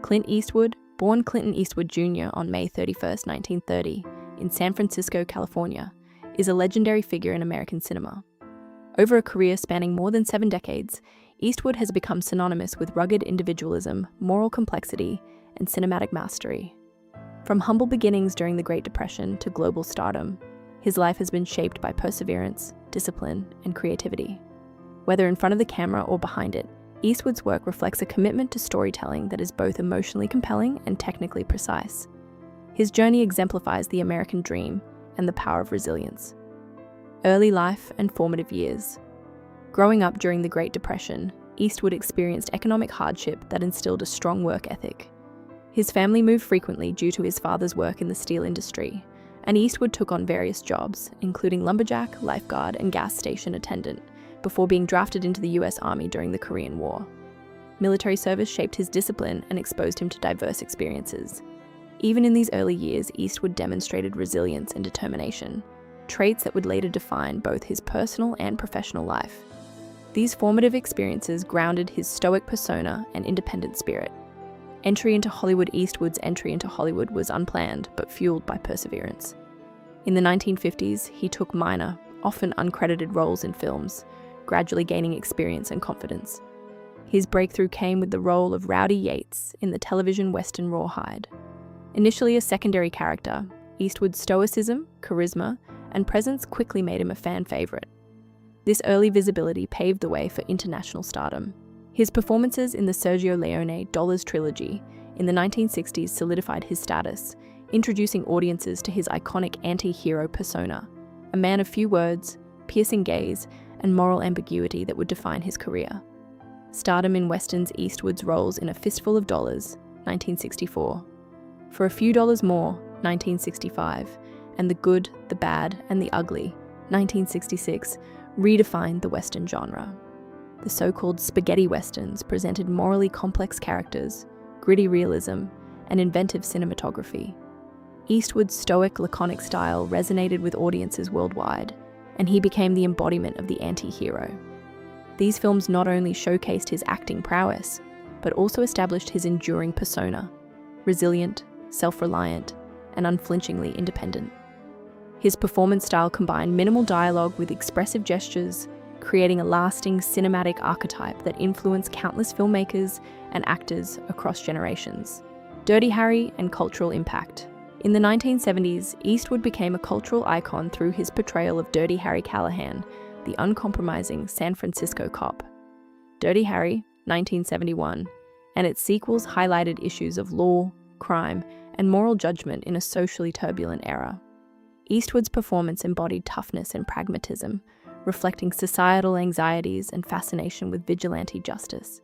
Clint Eastwood, born Clinton Eastwood Jr. on May 31, 1930, in San Francisco, California, is a legendary figure in American cinema. Over a career spanning more than 7 decades, Eastwood has become synonymous with rugged individualism, moral complexity, and cinematic mastery. From humble beginnings during the Great Depression to global stardom, his life has been shaped by perseverance, discipline, and creativity. Whether in front of the camera or behind it, Eastwood's work reflects a commitment to storytelling that is both emotionally compelling and technically precise. His journey exemplifies the American dream and the power of resilience. Early life and formative years. Growing up during the Great Depression, Eastwood experienced economic hardship that instilled a strong work ethic. His family moved frequently due to his father's work in the steel industry, and Eastwood took on various jobs, including lumberjack, lifeguard, and gas station attendant, before being drafted into the US Army during the Korean War. Military service shaped his discipline and exposed him to diverse experiences. Even in these early years, Eastwood demonstrated resilience and determination, traits that would later define both his personal and professional life. These formative experiences grounded his stoic persona and independent spirit. Eastwood's entry into Hollywood was unplanned but fueled by perseverance. In the 1950s, he took minor, often uncredited roles in films, gradually gaining experience and confidence. His breakthrough came with the role of Rowdy Yates in the television western Rawhide. Initially a secondary character, Eastwood's stoicism, charisma, and presence quickly made him a fan favorite. This early visibility paved the way for international stardom. His performances in the Sergio Leone Dollars trilogy in the 1960s solidified his status, introducing audiences to his iconic anti-hero persona, a man of few words, piercing gaze, and moral ambiguity that would define his career. Stardom in westerns Eastwood's roles in A Fistful of Dollars, 1964, For a Few Dollars More, 1965, and The Good, the Bad, and the Ugly, 1966, redefined the western genre. The so-called spaghetti westerns presented morally complex characters, gritty realism, and inventive cinematography. Eastwood's stoic, laconic style resonated with audiences worldwide, and he became the embodiment of the anti-hero. These films not only showcased his acting prowess, but also established his enduring persona, resilient, self-reliant, and unflinchingly independent. His performance style combined minimal dialogue with expressive gestures, creating a lasting cinematic archetype that influenced countless filmmakers and actors across generations. Dirty Harry and cultural impact. In the 1970s, Eastwood became a cultural icon through his portrayal of Dirty Harry Callahan, the uncompromising San Francisco cop. Dirty Harry, 1971, and its sequels highlighted issues of law, crime, and moral judgment in a socially turbulent era. Eastwood's performance embodied toughness and pragmatism, reflecting societal anxieties and fascination with vigilante justice.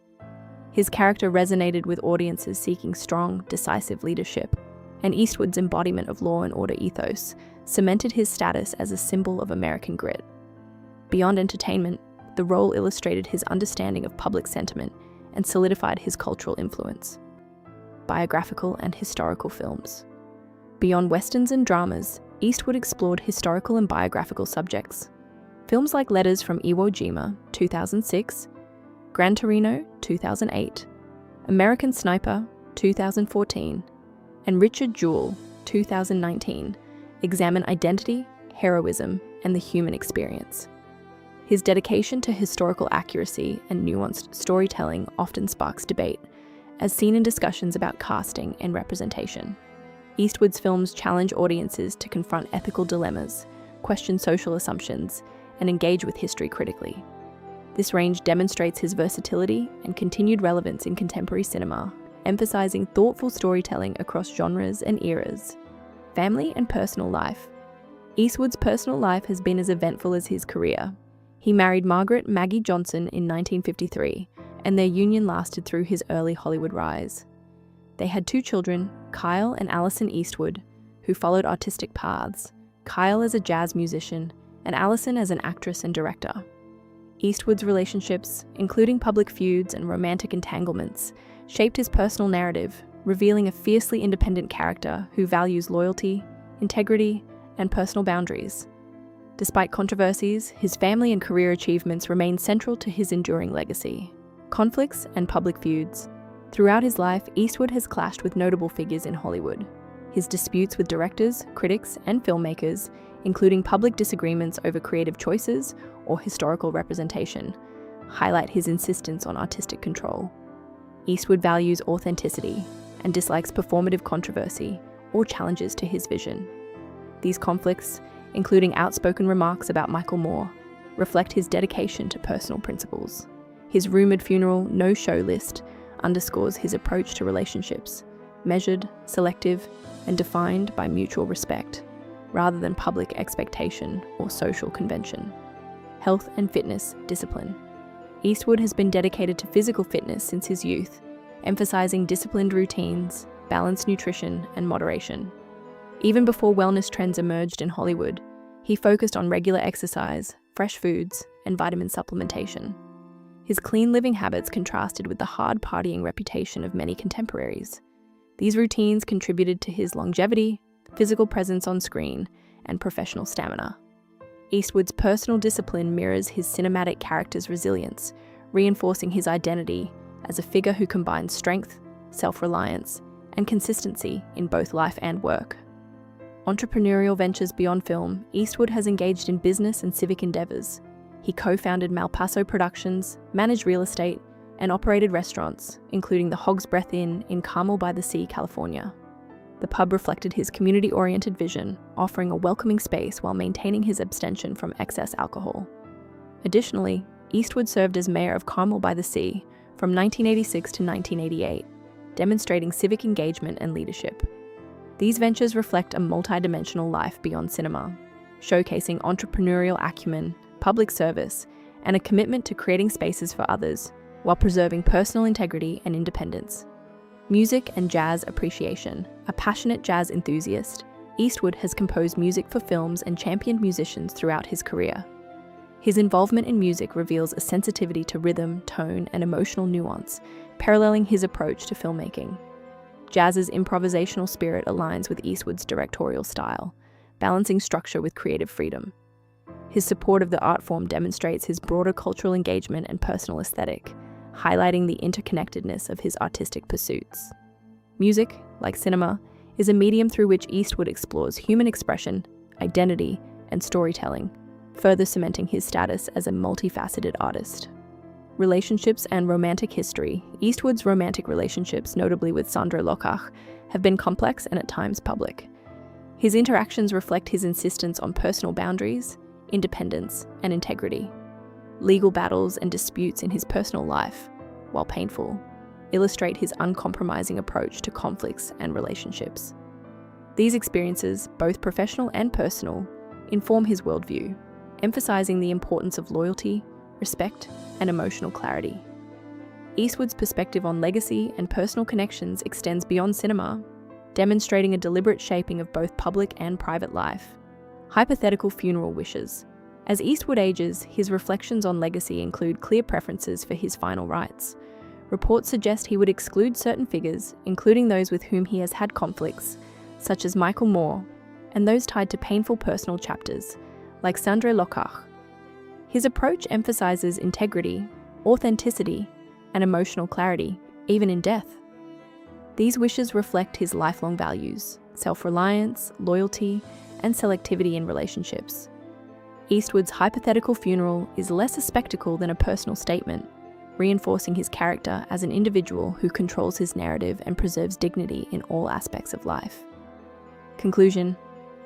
His character resonated with audiences seeking strong, decisive leadership, and Eastwood's embodiment of law and order ethos cemented his status as a symbol of American grit. Beyond entertainment, the role illustrated his understanding of public sentiment and solidified his cultural influence. Biographical and historical films. Beyond westerns and dramas, Eastwood explored historical and biographical subjects. Films like Letters from Iwo Jima, 2006, Gran Torino, 2008, American Sniper, 2014, and Richard Jewell, 2019, examine identity, heroism, and the human experience. His dedication to historical accuracy and nuanced storytelling often sparks debate, as seen in discussions about casting and representation. Eastwood's films challenge audiences to confront ethical dilemmas, question social assumptions, and engage with history critically. This range demonstrates his versatility and continued relevance in contemporary cinema, emphasizing thoughtful storytelling across genres and eras. Family and personal life. Eastwood's personal life has been as eventful as his career. He married Margaret Maggie Johnson in 1953, and their union lasted through his early Hollywood rise. They had 2 children, Kyle and Allison Eastwood, who followed artistic paths, Kyle as a jazz musician, and Allison as an actress and director. Eastwood's relationships, including public feuds and romantic entanglements, shaped his personal narrative, revealing a fiercely independent character who values loyalty, integrity, and personal boundaries. Despite controversies, his family and career achievements remain central to his enduring legacy. Conflicts and public feuds. Throughout his life, Eastwood has clashed with notable figures in Hollywood. His disputes with directors, critics, and filmmakers, including public disagreements over creative choices or historical representation, highlight his insistence on artistic control. Eastwood values authenticity and dislikes performative controversy or challenges to his vision. These conflicts, including outspoken remarks about Michael Moore, reflect his dedication to personal principles. His rumored funeral no-show list underscores his approach to relationships, measured, selective, and defined by mutual respect, rather than public expectation or social convention. Health and fitness discipline. Eastwood has been dedicated to physical fitness since his youth, emphasizing disciplined routines, balanced nutrition, and moderation. Even before wellness trends emerged in Hollywood, he focused on regular exercise, fresh foods, and vitamin supplementation. His clean living habits contrasted with the hard partying reputation of many contemporaries. These routines contributed to his longevity, physical presence on screen, and professional stamina. Eastwood's personal discipline mirrors his cinematic character's resilience, reinforcing his identity as a figure who combines strength, self-reliance, and consistency in both life and work. Entrepreneurial ventures beyond film, Eastwood has engaged in business and civic endeavors. He co-founded Malpaso Productions, managed real estate, and operated restaurants, including the Hog's Breath Inn in Carmel by the Sea, California. The pub reflected his community-oriented vision, offering a welcoming space while maintaining his abstention from excess alcohol. Additionally, Eastwood served as mayor of Carmel by the Sea from 1986 to 1988, demonstrating civic engagement and leadership. These ventures reflect a multidimensional life beyond cinema, showcasing entrepreneurial acumen, public service, and a commitment to creating spaces for others while preserving personal integrity and independence. Music and jazz appreciation. A passionate jazz enthusiast, Eastwood has composed music for films and championed musicians throughout his career. His involvement in music reveals a sensitivity to rhythm, tone, and emotional nuance, paralleling his approach to filmmaking. Jazz's improvisational spirit aligns with Eastwood's directorial style, balancing structure with creative freedom. His support of the art form demonstrates his broader cultural engagement and personal aesthetic, highlighting the interconnectedness of his artistic pursuits. Music, like cinema, is a medium through which Eastwood explores human expression, identity, and storytelling, further cementing his status as a multifaceted artist. Relationships and romantic history. Eastwood's romantic relationships, notably with Sandra Lockhart, have been complex and at times public. His interactions reflect his insistence on personal boundaries, independence, and integrity. Legal battles and disputes in his personal life, while painful, illustrate his uncompromising approach to conflicts and relationships. These experiences, both professional and personal, inform his worldview, emphasizing the importance of loyalty, respect, and emotional clarity. Eastwood's perspective on legacy and personal connections extends beyond cinema, demonstrating a deliberate shaping of both public and private life. Hypothetical funeral wishes. As Eastwood ages, his reflections on legacy include clear preferences for his final rites. Reports suggest he would exclude certain figures, including those with whom he has had conflicts, such as Michael Moore, and those tied to painful personal chapters, like Sandra Lockhart. His approach emphasizes integrity, authenticity, and emotional clarity, even in death. These wishes reflect his lifelong values: self-reliance, loyalty, and selectivity in relationships. Eastwood's hypothetical funeral is less a spectacle than a personal statement, reinforcing his character as an individual who controls his narrative and preserves dignity in all aspects of life. Conclusion: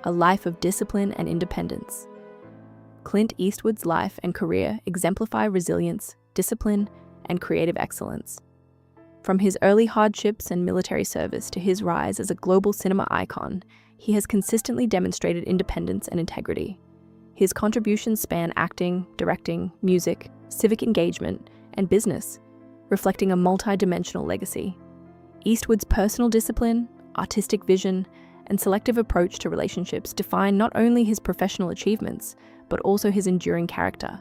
a life of discipline and independence. Clint Eastwood's life and career exemplify resilience, discipline, and creative excellence. From his early hardships and military service to his rise as a global cinema icon, he has consistently demonstrated independence and integrity. His contributions span acting, directing, music, civic engagement, and business, reflecting a multi-dimensional legacy. Eastwood's personal discipline, artistic vision, and selective approach to relationships define not only his professional achievements, but also his enduring character.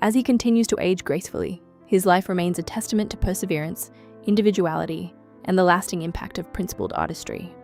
As he continues to age gracefully, his life remains a testament to perseverance, individuality, and the lasting impact of principled artistry.